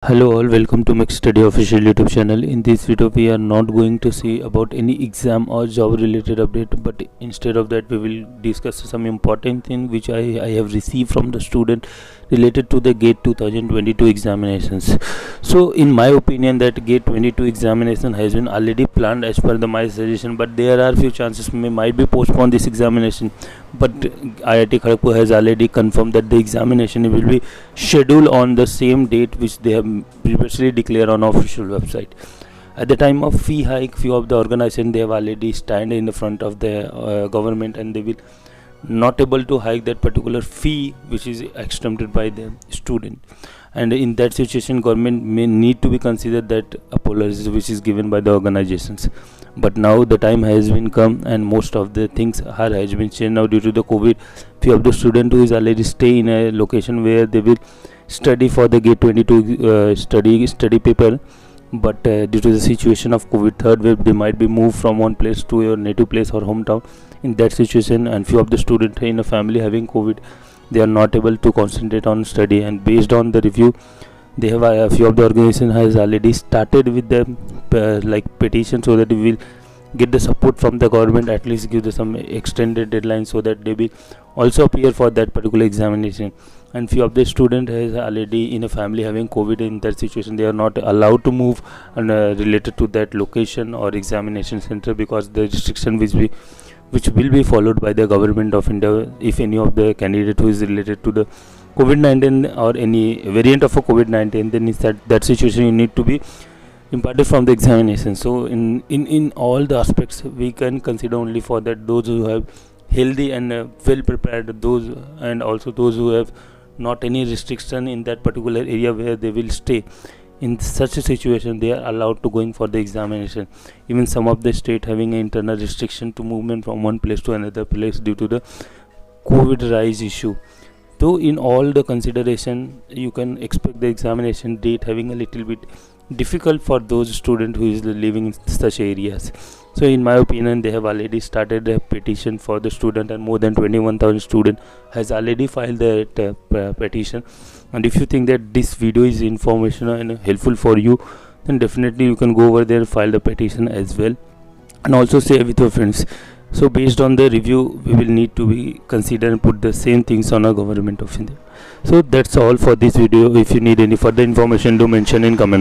Hello all, welcome to Mix Study official YouTube channel. In this video we are not going to see about any exam or job related update, but instead of that we will discuss some important thing which I have received from the student related to the GATE 2022 examinations. So in my opinion that GATE 22 examination has been already planned as per my suggestion, but there are few chances might be postponed this examination. But IIT Kharagpur has already confirmed that the examination will be scheduled on the same date which they have previously declared on official website. At the time of fee hike, few of the organizations they have already stand in the front of the government, and they will not able to hike that particular fee which is exempted by the student. And in that situation, government may need to be considered that apologies which is given by the organizations. But now the time has been come, and most of the things has been changed now due to the COVID. Few of the student who is already stay in a location where they will study for the GATE 22 study paper, but due to the situation of COVID third wave, they might be moved from one place to your native place or hometown. In that situation, and few of the students in a family having COVID, they are not able to concentrate on study. And based on the review, they have a few of the organization has already started with the petition, so that we will get the support from the government, at least give them some extended deadline so that they will also appear for that particular examination. And few of the student has already in a family having COVID. In that situation, they are not allowed to move and related to that location or examination center, because the restriction which will be followed by the government of India if any of the candidate who is related to the COVID-19 or any variant of a COVID-19, then is that situation you need to be imparted from the examination. So in all the aspects we can consider only for that those who have healthy and well prepared, those, and also those who have not any restriction in that particular area where they will stay. In such a situation, they are allowed to going for the examination. Even some of the state having an internal restriction to movement from one place to another place due to the COVID rise issue. So in all the consideration, you can expect the examination date having a little bit difficult for those students who is living in such areas. So in my opinion, they have already started a petition for the student, and more than 21,000 students has already filed that petition. And if you think that this video is informational and helpful for you, then definitely you can go over there, file the petition as well, and also share with your friends. So based on the review, we will need to be consider and put the same things on our government of India. So that's all for this video. If you need any further information, do mention in comment box.